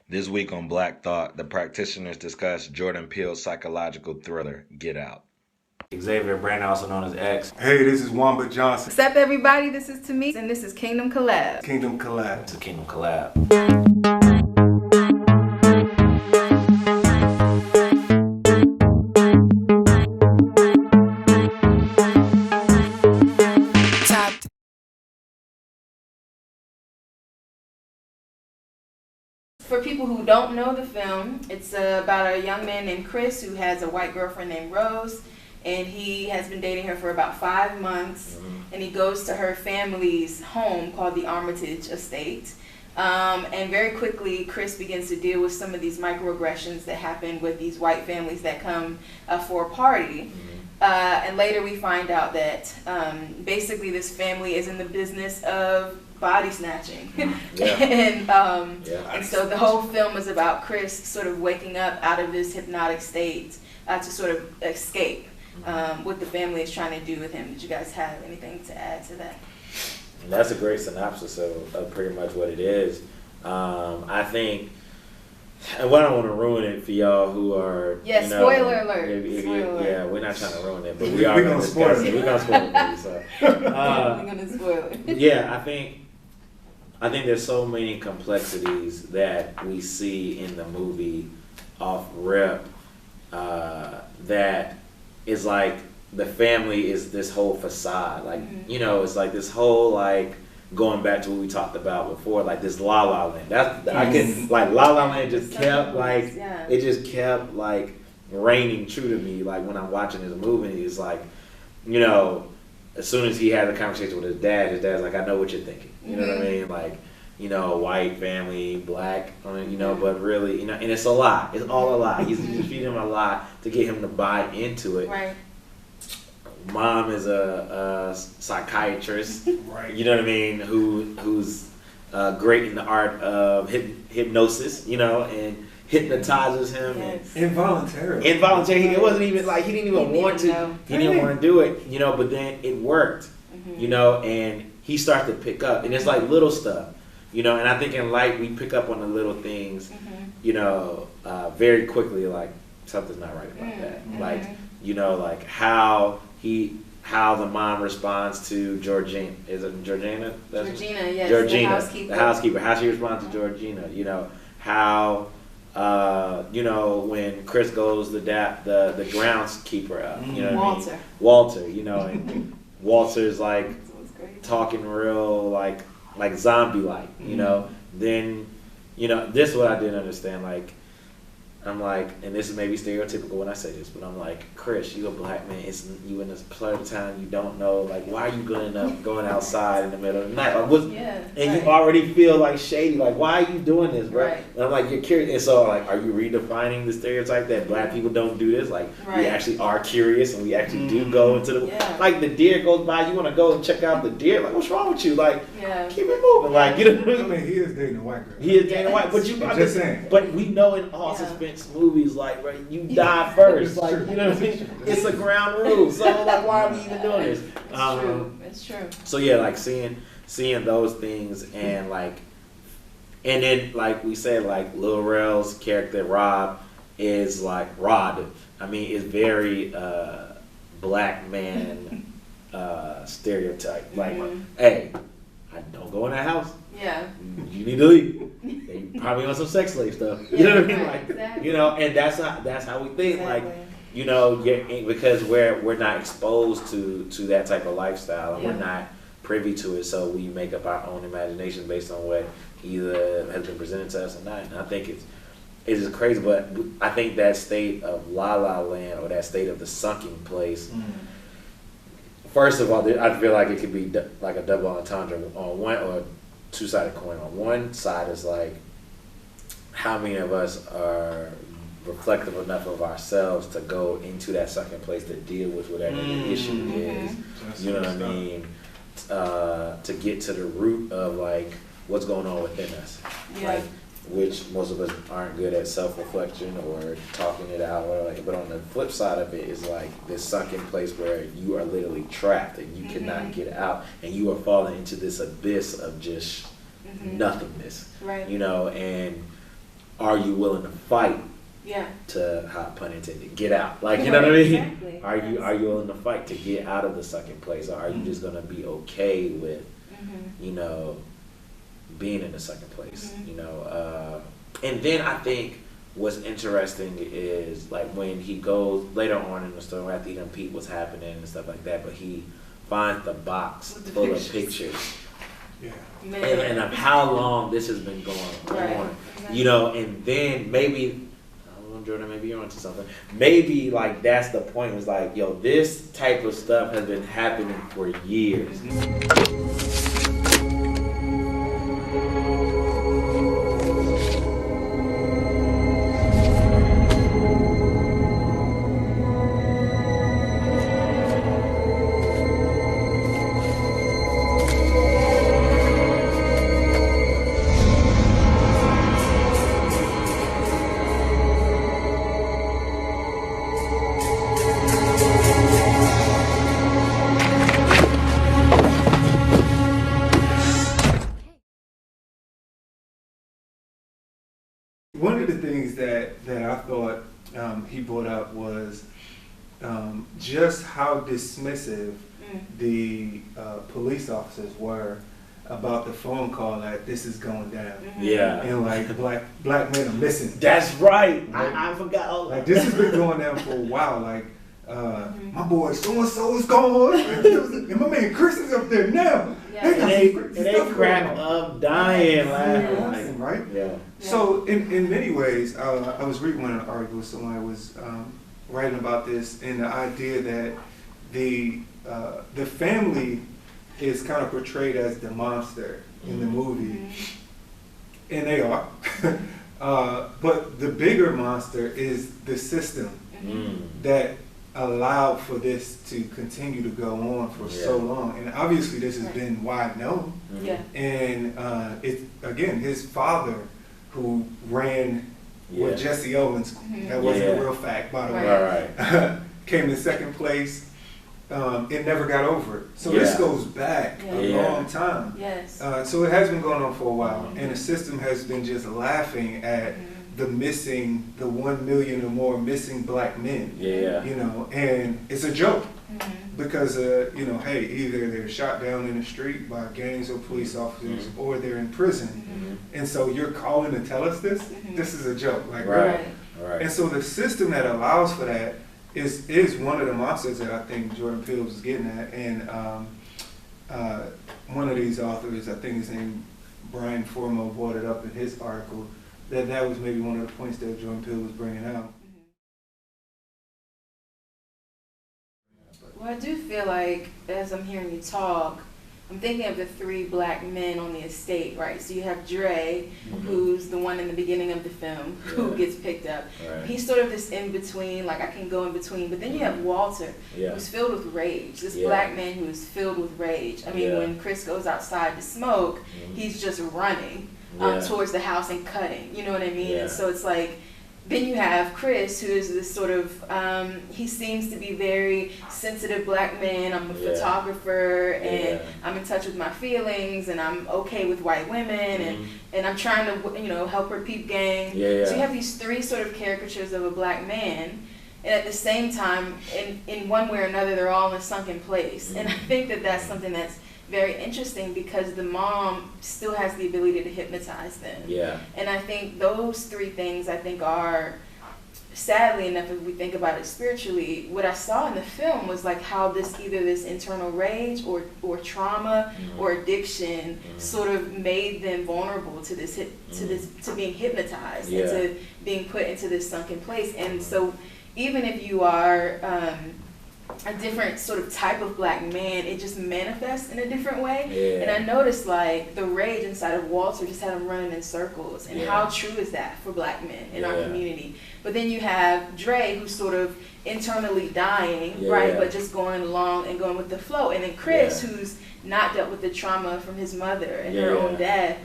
This week on Black Thought, the practitioners discuss Jordan Peele's psychological thriller, Get Out. Xavier Brandon, also known as X. Hey, this is Wamba Johnson. What's up, everybody? This is Tamise, and this is Kingdom Collab. Kingdom Collab. It's a Kingdom Collab. For people who don't know the film, it's about a young man named Chris who has a white girlfriend named Rose, and he has been dating her for about 5 months, and he goes to her family's home called the Armitage Estate. And very quickly, Chris begins to deal with some of these microaggressions that happen with these white families that come for a party. And later we find out that basically this family is in the business of body snatching. And so the whole film is about Chris sort of waking up out of this hypnotic state to sort of escape what the family is trying to do with him. Did you guys have anything to add to that? That's a great synopsis of pretty much what it is. I think, and I don't want to ruin it for y'all who are, spoiler alert. Yeah, we're not trying to ruin it, but we are going to discuss it. We're going to spoil it for you. So. We're going to spoil it. Yeah, I think there's so many complexities that we see in the movie off rip that is like the family is this whole facade. Like, it's like this whole like going back to what we talked about before, like this La La Land. I can like La La Land just kept like it just kept like reigning true to me. Like when I'm watching this movie, it's like, as soon as he had a conversation with his dad's like, I know what you're thinking. You know what I mean? Like, white family, black, but really, and it's a lot. It's all a lot. He's feeding him a lot to get him to buy into it. Right. Mom is a psychiatrist. Right. You know what I mean? Who's great in the art of hypnosis, and hypnotizes him. Yes. Involuntarily. It wasn't even like he didn't even want to. He didn't want to do it, but then it worked, and he starts to pick up, and it's like little stuff, and I think in life we pick up on the little things, very quickly, like something's not right about that, like like how the mom responds to Georgina. Is it Georgina? Georgina, yes. Georgina, The housekeeper. How she responds to Georgina. How when Chris goes to the groundskeeper up. Walter. Walter. And Walter's like talking real like zombie like. Then this is what I didn't understand. Like I'm like, and this is maybe stereotypical when I say this, but I'm like, Chris, you a black man. It's you in this part of town. You don't know, like, why are you going outside in the middle of the night? Like, you already feel like shady. Like, why are you doing this, bro? Right. And I'm like, you're curious. And so, like, are you redefining the stereotype that black people don't do this? Like, we actually are curious and we actually do go into the like the deer goes by. You want to go and check out the deer? Like, what's wrong with you? Like, keep it moving. Like, I mean, he is dating a white girl. He is dating a white, but I'm just saying. But we know in all suspense movies, like, right, you die first, like, you know what I mean? It's a ground rule. So, like, why are we even doing this? It's true. So yeah, like seeing those things and like, and then like we said, like Lil Rel's character Rob is like Rod. I mean, it's very black man stereotype. Like, hey, I don't go in that house. Yeah. You need to leave. They probably on some sex slave stuff. You know what I mean? Like, exactly. And that's how we think. Exactly. Like, because we're not exposed to that type of lifestyle, and we're not privy to it, so we make up our own imagination based on what either has been presented to us or not. And I think it's just crazy, but I think that state of La La Land, or that state of the sunken place. First of all, I feel like it could be like a double entendre on one or two-sided coin. On one side is like, how many of us are reflective enough of ourselves to go into that second place to deal with whatever the issue is. You know what I mean? To get to the root of like what's going on within us. Like, which most of us aren't good at self-reflection or talking it out, or like, but on the flip side of it is like this sunken place where you are literally trapped and you cannot get out, and you are falling into this abyss of just nothingness, right? You know, and are you willing to fight Yeah. to, pun intended, get out? Like, you know what I mean? Exactly. Are you willing to fight to get out of the sucking place, or are you just gonna be okay with, you know, being in the second place, you know? And then I think what's interesting is like when he goes later on in the story after he done peep what's happening and stuff like that, but he finds the box With the full pictures. of pictures. Yeah. Man. And of how long this has been going Right. on, you know, and then maybe, I don't know, Jordan, maybe you're onto something. Maybe like that's the point. It was like, yo, this type of stuff has been happening for years. One of the things that I thought he brought up was just how dismissive the police officers were about the phone call that this is going down. Yeah. And like black men are missing. That's right. I forgot all Like that. this has been going down for a while. Like my boy so and so is gone, and my man Chris is up there now. Yeah. They got And some crazy they stuff crack going on. up dying laughing. Yeah. Like, Right? yeah. So in many ways, I was reading one of the articles. Somebody was writing about this and the idea that the family is kind of portrayed as the monster in the movie, and they are. But the bigger monster is the system that allowed for this to continue to go on for so long. And obviously, this has been wide known. Yeah. And it's again his father who ran with Jesse Owens. That wasn't a real fact, by the way. Right. Came in second place. It never got over it. So this goes back a long time. Yes. So it has been going on for a while, and the system has been just laughing at the 1 million or more missing black men. Yeah. You know, and it's a joke. Because, you know, hey, either they're shot down in the street by gangs or police officers, or they're in prison. And so you're calling to tell us this? This is a joke. Like, Right. Right. And so the system that allows for that is one of the monsters that I think Jordan Peele was getting at. And one of these authors, I think his name Brian Formo, brought it up in his article, that was maybe one of the points that Jordan Peele was bringing out. Well, I do feel like, as I'm hearing you talk, I'm thinking of the 3 black men on the estate, right? So you have Dre, who's the one in the beginning of the film, who gets picked up. Right. He's sort of this in-between, like I can go in between. But then you have Walter, who's filled with rage. This black man who is filled with rage. I mean, when Chris goes outside to smoke, he's just running towards the house and cutting. You know what I mean? And so it's like, then you have Chris, who is this sort of, he seems to be very sensitive black man. I'm a photographer, and I'm in touch with my feelings, and I'm okay with white women, and I'm trying to, you know, help her peep gang. So you have these 3 sort of caricatures of a black man, and at the same time, in one way or another, they're all in a sunken place. And I think that that's something that's very interesting, because the mom still has the ability to hypnotize them. Yeah. And I think those 3 things, I think, are, sadly enough, if we think about it spiritually, what I saw in the film was like how either this internal rage or trauma or addiction sort of made them vulnerable to this to being hypnotized and to being put into this sunken place. And so even if you are a different sort of type of black man, it just manifests in a different way. And I noticed like the rage inside of Walter just had him running in circles. And how true is that for black men in our community? But then you have Dre, who's sort of internally dying, right? But just going along and going with the flow. And then Chris, who's not dealt with the trauma from his mother and her own death,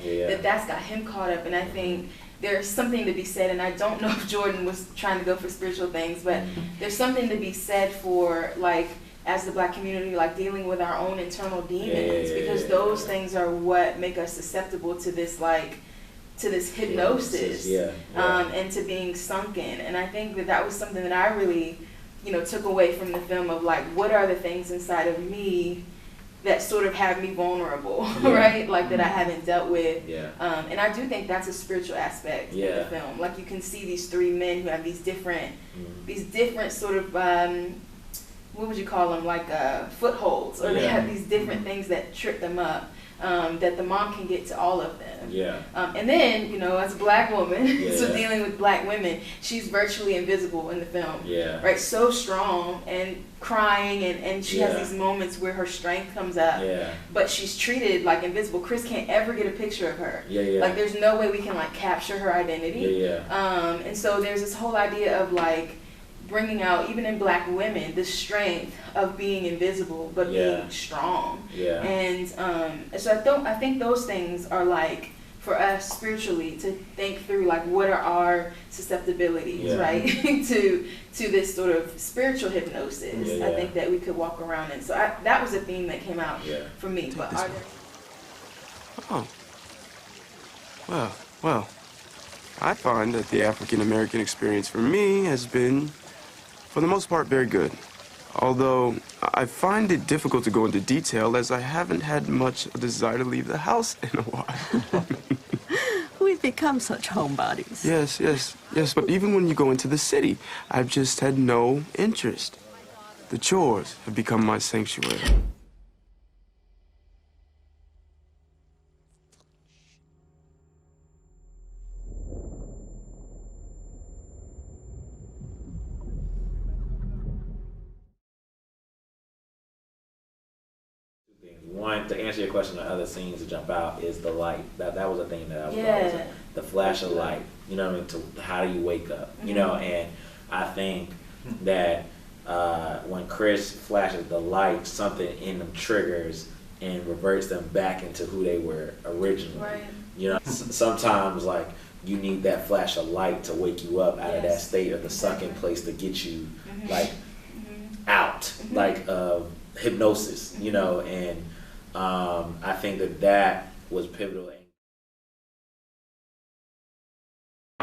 that's got him caught up. And I think there's something to be said, and I don't know if Jordan was trying to go for spiritual things, but there's something to be said for, like, as the black community, like dealing with our own internal demons, because those things are what make us susceptible to this, like, this hypnosis, and to being sunken. And I think that was something that I really, took away from the film of like, what are the things inside of me that sort of have me vulnerable, right? Like that I haven't dealt with. And I do think that's a spiritual aspect of the film. Like you can see these three men who have these different sort of, what would you call them? Like footholds, or they have these different things that trip them up. That the mom can get to all of them. And then, as a black woman, so dealing with black women, she's virtually invisible in the film. Right? So strong and crying, and she has these moments where her strength comes up. But she's treated like invisible. Chris can't ever get a picture of her. Like there's no way we can like capture her identity. And so there's this whole idea of like bringing out, even in black women, the strength of being invisible but being strong. And so I think those things are like for us spiritually to think through, like what are our susceptibilities, right? to this sort of spiritual hypnosis. I think that we could walk around in. So that was a theme that came out for me. But well, I find that the African American experience for me has been, for the most part, very good. Although I find it difficult to go into detail as I haven't had much desire to leave the house in a while. We've become such homebodies. Yes, but even when you go into the city, I've just had no interest. The chores have become my sanctuary. One, to answer your question, the other scenes to jump out is the light. That was a thing that I was the flash of light. You know what I mean? To how do you wake up? You know, and I think that when Chris flashes the light, something in them triggers and reverts them back into who they were originally. Right. You know, sometimes like you need that flash of light to wake you up out of that state of the sunken place to get you like out, like hypnosis. You know, and I think that was pivotal.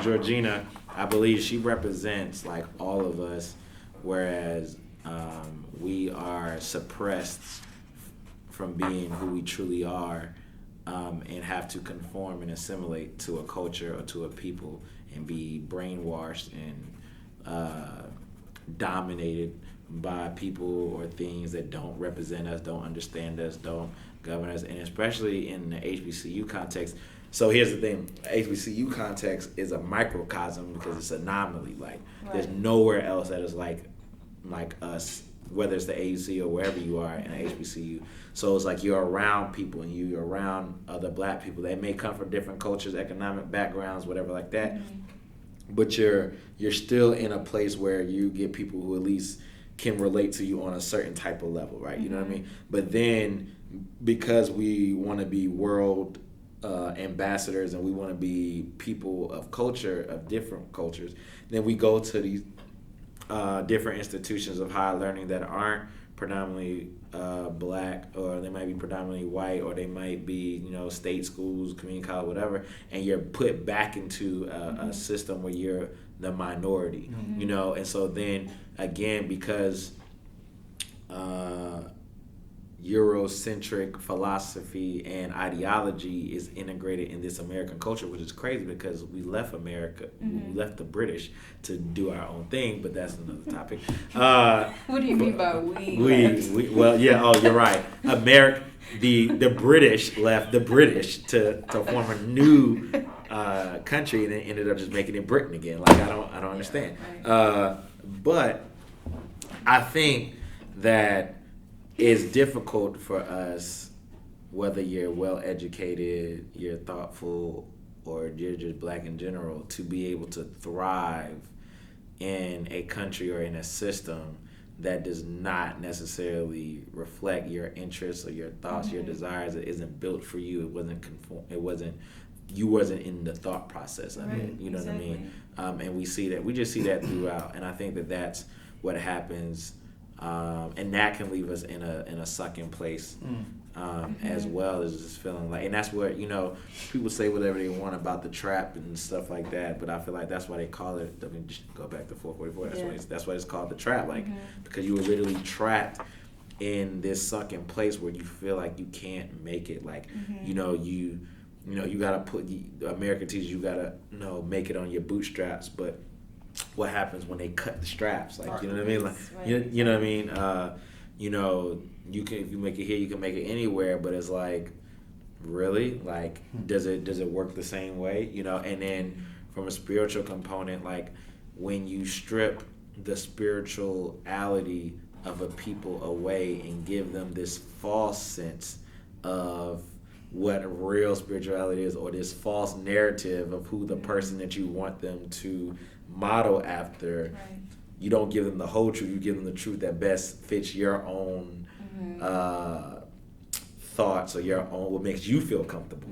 Georgina, I believe she represents like all of us, whereas we are suppressed from being who we truly are, and have to conform and assimilate to a culture or to a people and be brainwashed and dominated by people or things that don't represent us, don't understand us, don't govern us, and especially in the HBCU context. So here's the thing, HBCU context is a microcosm because it's an anomaly. Like there's nowhere else that is like us, whether it's the AUC or wherever you are in an HBCU. So it's like you're around people and you're around other black people. They may come from different cultures, economic backgrounds, whatever like that. But you're still in a place where you get people who at least can relate to you on a certain type of level, right? You know what I mean? But then because we want to be world ambassadors and we want to be people of culture, of different cultures, then we go to these different institutions of higher learning that aren't predominantly black, or they might be predominantly white, or they might be, state schools, community college, whatever, and you're put back into a system where you're the minority, and so then again, because Eurocentric philosophy and ideology is integrated in this American culture, which is crazy because we left America, we left the British to do our own thing, but that's another topic. What do you mean by we? Well, yeah, oh, you're right. The British left the British to form a new country, and then ended up just making it Britain again. Like I don't understand. But I think that it's difficult for us, whether you're well educated, you're thoughtful, or you're just black in general, to be able to thrive in a country or in a system that does not necessarily reflect your interests or your thoughts, your desires. It isn't built for you. You wasn't in the thought process of it. You know what I mean? And we just see that throughout. And I think that that's what happens. And that can leave us in a sucking place as well as just feeling like, and that's where, you know, people say whatever they want about the trap and stuff like that, but I feel like that's why they call it, I mean, just go back to 444, that's why it's called the trap, like, because you were literally trapped in this sunken place where you feel like you can't make it, like, you know, you gotta American teaches you gotta, you know, make it on your bootstraps, but what happens when they cut the straps, like, you know what I mean, like, you know what I mean, you know, you can, if you make it here, you can make it anywhere, but it's like, really, like, does it work the same way, you know? And then from a spiritual component, like, when you strip the spirituality of a people away and give them this false sense of what real spirituality is, or this false narrative of who the person that you want them to model after, you don't give them the whole truth, you give them the truth that best fits your own thoughts, or your own, what makes you feel comfortable.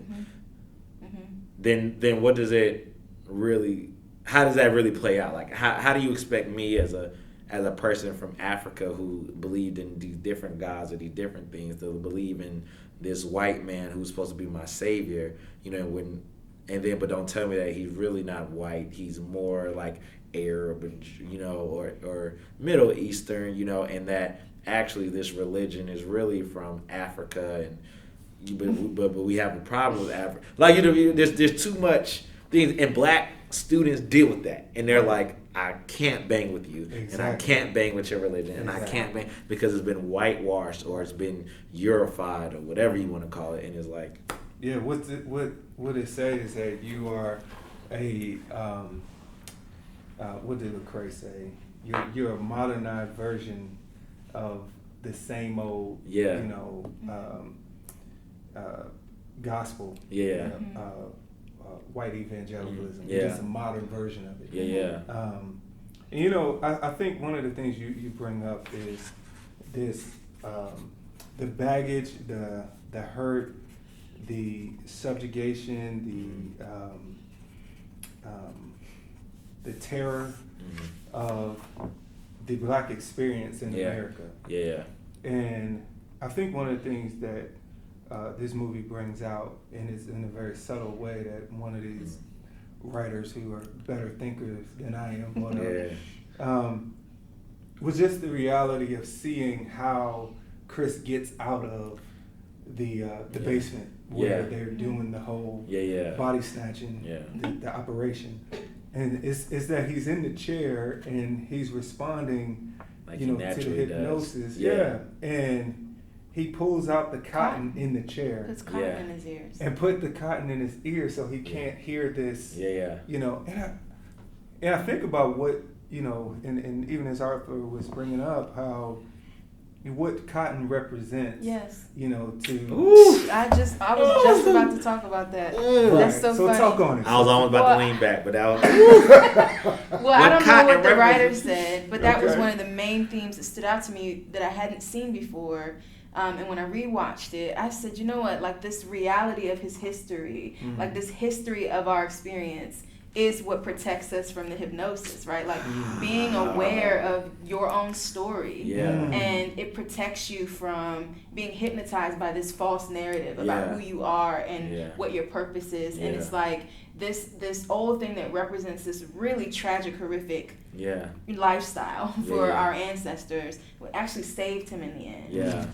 Then what does it really, how does that really play out? Like, how do you expect me as a person from Africa who believed in these different gods or these different things to believe in this white man who's supposed to be my savior, you know, but don't tell me that he's really not white, he's more like Arab, you know, or Middle Eastern, you know, and that actually this religion is really from Africa, and but we have a problem with Africa. Like, you know, there's too much things, and black students deal with that, and they're like, I can't bang with you, and I can't bang with your religion, and I can't bang because it's been whitewashed or it's been Eurified or whatever you want to call it, and it's like, yeah, what it says is that you are a what did Lecrae say? You're a modernized version of the same old, you know, gospel. Yeah. White evangelicalism. Yeah. Just a modern version of it. Yeah. And, you know, I think one of the things you bring up is this, the baggage, the hurt, the subjugation, the terror of the black experience in America. Yeah. And I think one of the things that this movie brings out, and it's in a very subtle way, that one of these writers who are better thinkers than I am, was just the reality of seeing how Chris gets out of the basement where they're doing the whole body snatching, the operation. And it's that he's in the chair and he's responding, like, you know, to the hypnosis. And he pulls out the cotton in the chair. Puts cotton in his ears. And put the cotton in his ears so he can't hear this. You know, and I think about what, you know, and even as Arthur was bringing up, how what cotton represents. Yes. You know, to. I was just about to talk about that. That's so funny. Talk on it. I was almost about to lean back, but that was. Well, I don't know what the writer said, but that was one of the main themes that stood out to me that I hadn't seen before. And when I rewatched it, I said, you know what? Like, this reality of his history, like this history of our experience, is what protects us from the hypnosis, right? Like, being aware of your own story. And it protects you from being hypnotized by this false narrative about who you are and what your purpose is. And it's like this old thing that represents this really tragic, horrific lifestyle for our ancestors, what actually saved him in the end.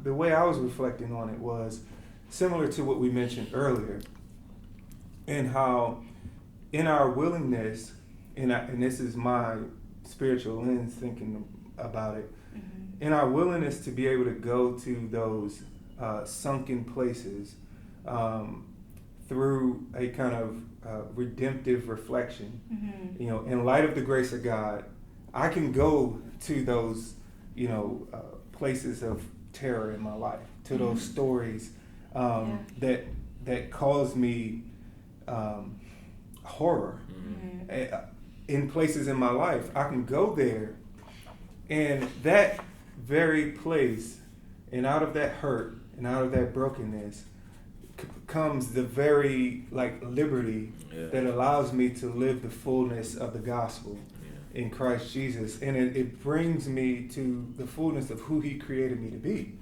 The way I was reflecting on it was similar to what we mentioned earlier, and how in our willingness, and this is my spiritual lens thinking about it. In our willingness to be able to go to those sunken places through a kind of redemptive reflection, in light of the grace of God, I can go to those, places of terror in my life, to those stories that cause me horror in places in my life. I can go there, and that very place, and out of that hurt and out of that brokenness comes the very liberty that allows me to live the fullness of the gospel in Christ Jesus, and it brings me to the fullness of who he created me to be.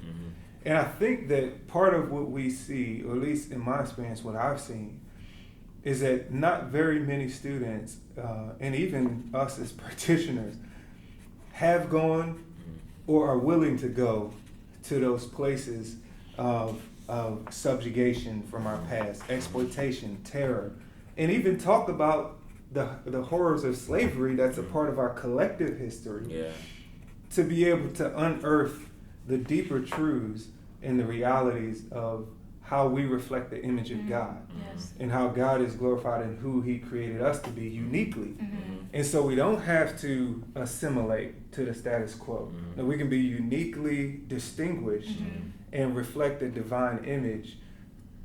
And I think that part of what we see, or at least in my experience, what I've seen, is that not very many students, and even us as practitioners, have gone or are willing to go to those places of subjugation from our past, exploitation, terror, and even talk about the horrors of slavery that's a part of our collective history, to be able to unearth the deeper truths and the realities of how we reflect the image of God, and how God is glorified in who he created us to be uniquely. And so we don't have to assimilate to the status quo. That we can be uniquely distinguished and reflect the divine image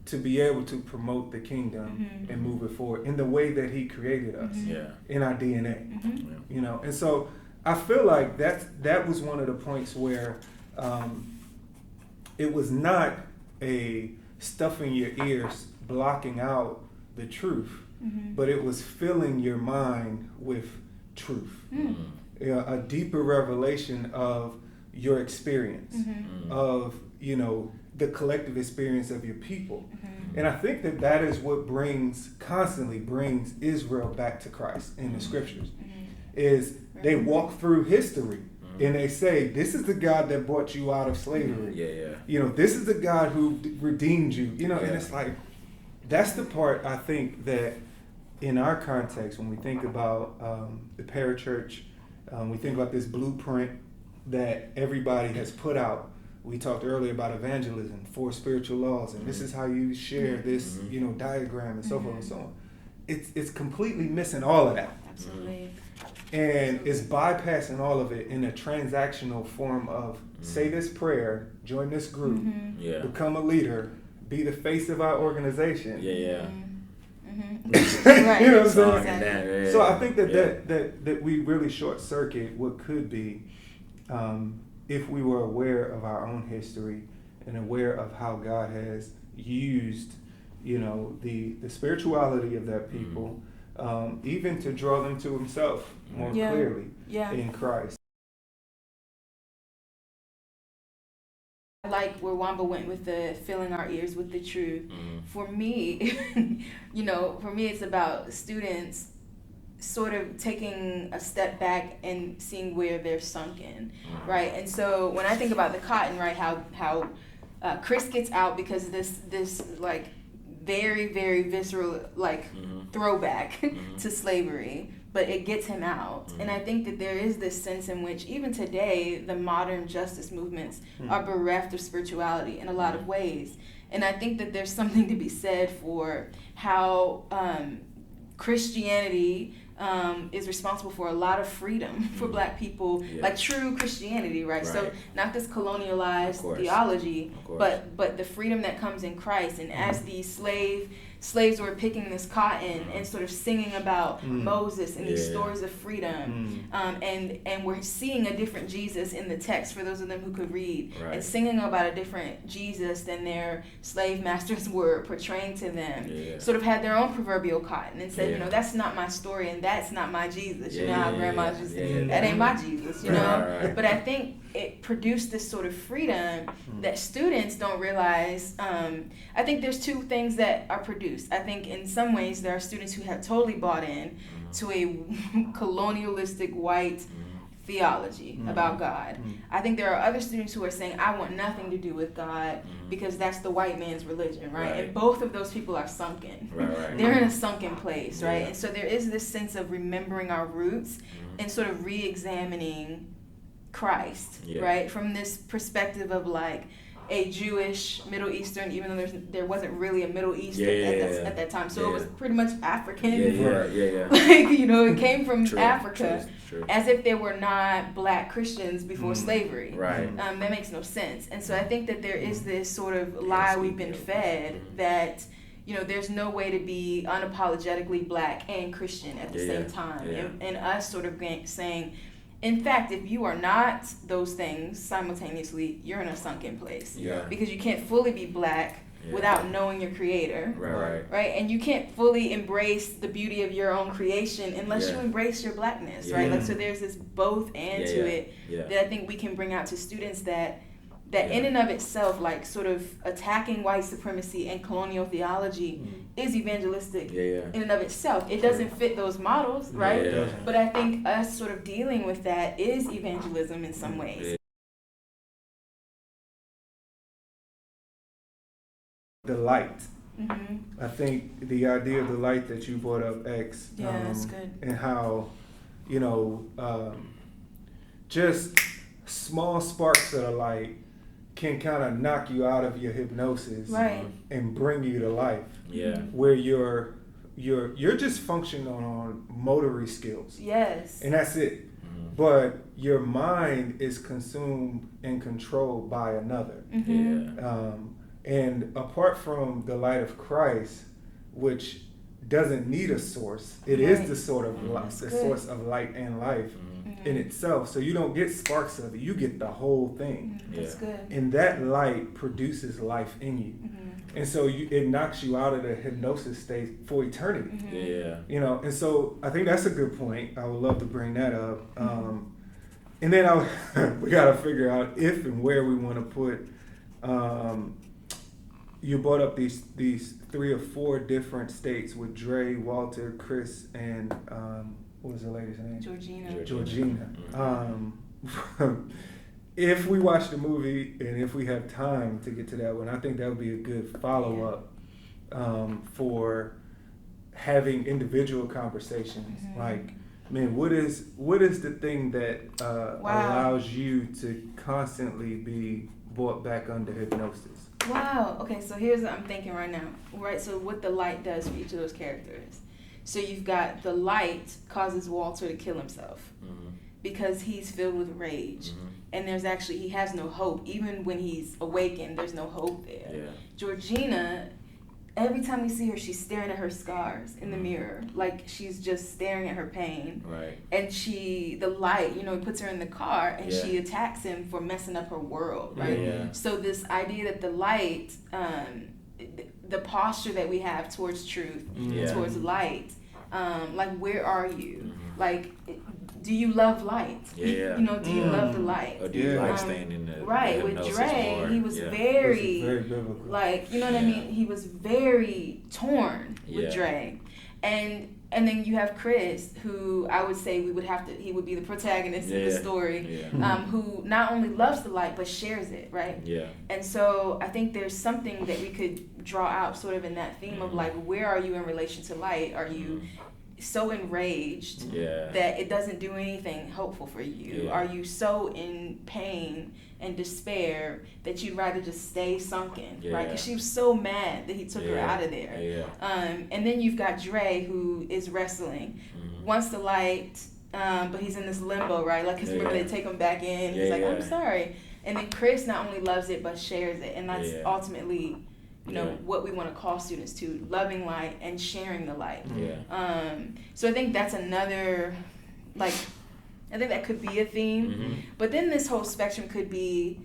to be able to promote the kingdom and move it forward in the way that he created us, in our DNA. And so I feel like that was one of the points where it was not a stuffing your ears, blocking out the truth, but it was filling your mind with truth. A deeper revelation of your experience, of the collective experience of your people. And I think that is what constantly brings Israel back to Christ in the scriptures, is they walk through history and they say, this is the God that brought you out of slavery. This is the God who redeemed you. And it's like, that's the part I think that in our context, when we think about the parachurch, we think about this blueprint that everybody has put out. We talked earlier about evangelism, 4 spiritual laws, and this is how you share this, diagram and so forth and so on. It's completely missing all of that. Absolutely. And it's bypassing all of it in a transactional form of say this prayer, join this group, become a leader, be the face of our organization. Right. You know what I'm saying? Exactly. So I think that we really short circuit what could be if we were aware of our own history and aware of how God has used, the spirituality of that people, even to draw them to himself more clearly in Christ. I like where Wamba went with the filling our ears with the truth. For me, it's about students sort of taking a step back and seeing where they're sunken, right? And so when I think about the cotton, right, how Chris gets out because of this very, very visceral throwback to slavery, but it gets him out. And I think that there is this sense in which even today the modern justice movements are bereft of spirituality in a lot of ways. And I think that there's something to be said for how Christianity is responsible for a lot of freedom for Black people, like true Christianity, right? So not this colonialized theology, but the freedom that comes in Christ. And as these slaves were picking this cotton and sort of singing about Moses and these stories of freedom, and we're seeing a different Jesus in the text for those of them who could read, and singing about a different Jesus than their slave masters were portraying to them, sort of had their own proverbial cotton and said, that's not my story and that's not my Jesus. How grandma used to say, that ain't my Jesus, But I think it produced this sort of freedom that students don't realize. I think there's 2 things that are produced. I think in some ways there are students who have totally bought in to a colonialistic white theology about God. I think there are other students who are saying, I want nothing to do with God because that's the white man's religion, right? And both of those people are sunken. They're in a sunken place, right? And so there is this sense of remembering our roots and sort of re-examining Christ, Yeah. right? From this perspective of like a Jewish Middle Eastern, even though there wasn't really a Middle East at that time, so it was pretty much African. Yeah. Like, you know, it came from True, Africa, true. as if there were not black Christians before slavery. Right. That makes no sense. And so I think that there is this sort of lie we've been fed that, you know, there's no way to be unapologetically black and Christian at the same time. Yeah. And us sort of saying, in fact, if you are not those things simultaneously, you're in a sunken place. Yeah. Because you can't fully be black without knowing your creator. Right? And you can't fully embrace the beauty of your own creation unless you embrace your blackness, right? Like, so there's this both and to it that I think we can bring out to students that in and of itself, like, sort of attacking white supremacy and colonial theology is evangelistic in and of itself. It doesn't fit those models, right? Yeah. But I think us sort of dealing with that is evangelism in some ways. The light. Mm-hmm. I think the idea of the light that you brought up, X, Yeah, that's good. and how, you know, just small sparks of the light can kind of knock you out of your hypnosis, Right. and bring you to life. Yeah. Where you're just functioning on motory skills, Yes. and that's it. But your mind is consumed and controlled by another. Mm-hmm. Yeah. And apart from the light of Christ, which doesn't need a source, it is the sort of That's the good. source of light and life Mm-hmm. in itself. So you don't get sparks of it; you get the whole thing. That's good. And that light produces life in you, and so it knocks you out of the hypnosis state for eternity. Yeah. You know, and so I think that's a good point. I would love to bring that up. And then we got to figure out if and where we want to put. You brought up these 3 or 4 different states with Dre, Walter, Chris, and what was the lady's name? Georgina. If we watch the movie and if we have time to get to that one, I think that would be a good follow-up for having individual conversations. Like, man, what is the thing that allows you to constantly be brought back under hypnosis? Wow. Okay, so here's what I'm thinking right now. Right, so what the light does for each of those characters. So you've got the light causes Walter to kill himself because he's filled with rage. And he has no hope. Even when he's awakened, there's no hope there. Yeah. Georgina, every time we see her, she's staring at her scars in the mirror. Like, she's just staring at her pain. Right. And the light, you know, puts her in the car and she attacks him for messing up her world, right? Yeah. So this idea that the light, the posture that we have towards truth, towards light, like, where are you? Like, do you love light? Yeah. You know, do you love the light? Or do you like staying in the Right, with hypnosis Dre, more? he was This very, is very biblical. like, you know what I mean? He was very torn with Dre. And then you have Chris, who I would say he would be the protagonist of the story, who not only loves the light, but shares it, right? Yeah. And so I think there's something that we could draw out sort of in that theme of, like, where are you in relation to light? Are you so enraged that it doesn't do anything hopeful for you? Are you so in pain and despair that you'd rather just stay sunken, right? Because she was so mad that he took her out of there. And then you've got Dre, who is wrestling, wants the light, but he's in this limbo, right? Like, because remember they take him back in, he's like, I'm sorry. And then Chris not only loves it, but shares it. And that's ultimately, you know, what we want to call students to, loving light and sharing the light. So I think that's another, like, I think that could be a theme. But then this whole spectrum could be,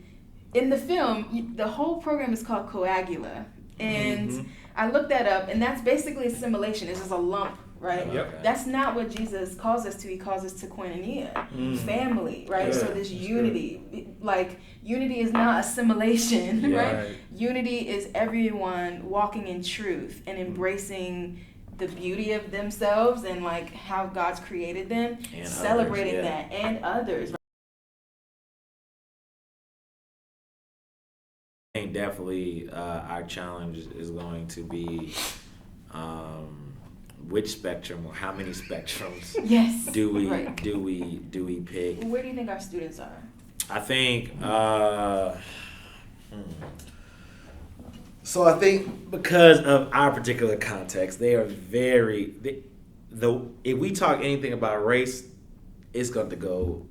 in the film, the whole program is called Coagula. And I looked that up, and that's basically assimilation. It's just a lump, right? Yep. That's not what Jesus calls us to. He calls us to koinonia, family, right? So this unity, like, unity is not assimilation, right? Unity is everyone walking in truth and embracing the beauty of themselves and, like, how God's created them, And celebrating others, that, and others. I think definitely our challenge is going to be which spectrum or how many spectrums Yes. do we Right. do we pick? Where do you think our students are? I think. So I think because of our particular context, they are if we talk anything about race, it's going to go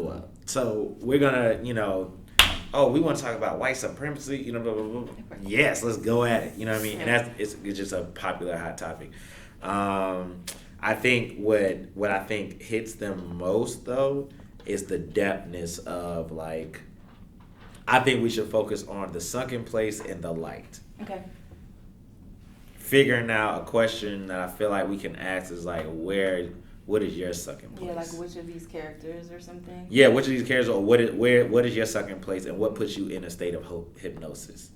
up. So we're gonna, we want to talk about white supremacy, blah, blah, blah, blah. Yes, let's go at it. You know what I mean? And it's just a popular hot topic. I think what I think hits them most though is the depthness of like. I think we should focus on the sunken place and the light. Okay. Figuring out a question that I feel like we can ask is like, what is your sunken place? Yeah, like which of these characters or something. Yeah, which of these characters, or what is your sunken place, and what puts you in a state of hypnosis?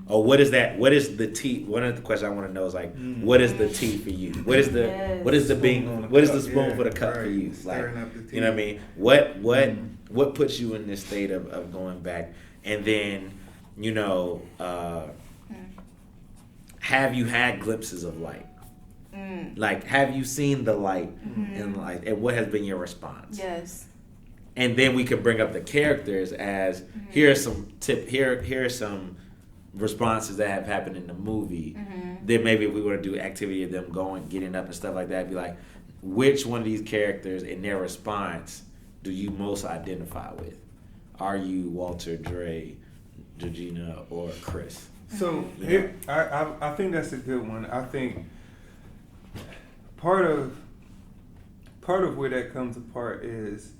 Or what is that? What is the tea? One of the questions I want to know is like, what is the tea for you? What is the what is the bean? What is the spoon for the cup for you? Like, you know what I mean? What puts you in this state of going back? And then, have you had glimpses of light? Like, have you seen the light in light, and what has been your response? Yes. And then we could bring up the characters as here are some responses that have happened in the movie. Then maybe if we were to do activity of them getting up and stuff like that, be like, which one of these characters in their response do you most identify with? Are you Walter, Dre, Georgina, or Chris? So here, I think that's a good one. I think part of where that comes apart is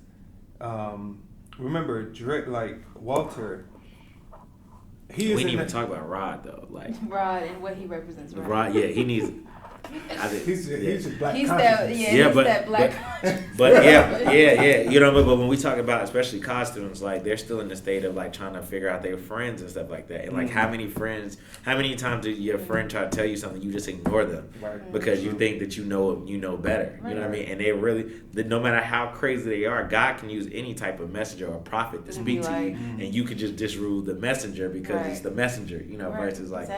remember Dre, like Walter. We didn't even talk about Rod though, like Rod and what he represents. Rod, yeah, he needs. He's a black He's consciousness. that black. But yeah. But when we talk about especially costumes, like they're still in the state of like trying to figure out their friends and stuff like that. And like how many times did your friend try to tell you something, you just ignore them because you think that you know better. You know what I mean? And they really, no matter how crazy they are, God can use any type of messenger or prophet to speak to you, and you could just disrule the messenger because it's the messenger. Versus like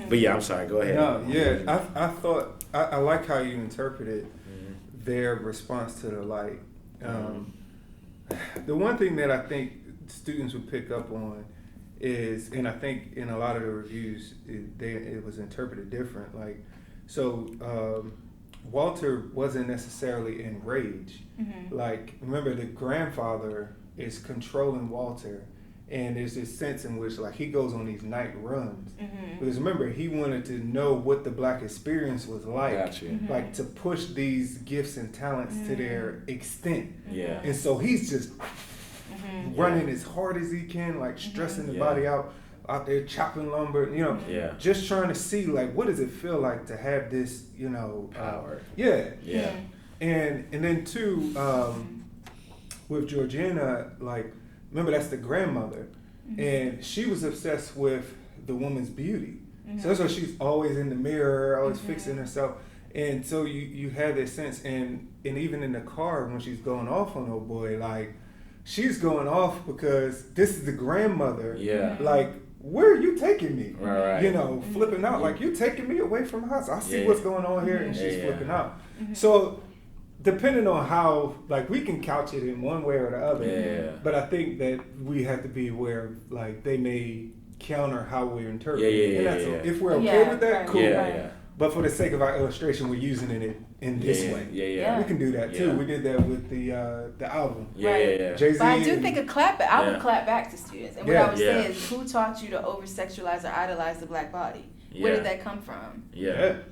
but yeah, I'm sorry. Go ahead. No, yeah, I thought I like how you interpreted their response to the light. The one thing that I think students would pick up on is, and I think in a lot of the reviews it was interpreted different. Like, so Walter wasn't necessarily in rage. Like, remember the grandfather is controlling Walter. And there's this sense in which, like, he goes on these night runs. Because remember, he wanted to know what the black experience was like. Like, to push these gifts and talents to their extent. Yeah. And so he's just running as hard as he can, like, stressing the body out there chopping lumber, just trying to see, like, what does it feel like to have this, power. Yeah. And then, too, with Georgina, like, remember, that's the grandmother, and she was obsessed with the woman's beauty. So that's why she's always in the mirror, always fixing herself. And so you have this sense, and even in the car when she's going off on old boy, like, she's going off because this is the grandmother. Yeah. Like, where are you taking me? Right. Flipping out. Like, you're taking me away from the house. I see what's going on here, and she's flipping out. So, depending on how, like, we can couch it in one way or the other, but I think that we have to be aware, like, they may counter how we're interpreting it. If we're okay with that, cool. But for the sake of our illustration, we're using it in this way. We can do that too. We did that with the album. Jay-Z. But I do think I would clap back to students. And what I would say is, who taught you to over-sexualize or idolize the black body? Where did that come from?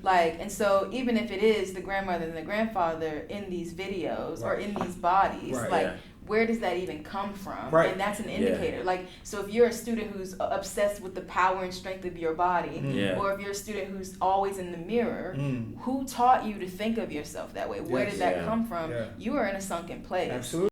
Like, and so even if it is the grandmother and the grandfather in these videos or in these bodies, where does that even come from? And that's an indicator. Like, so if you're a student who's obsessed with the power and strength of your body, or if you're a student who's always in the mirror, who taught you to think of yourself that way? Where did that come from? You are in a sunken place. Absolutely.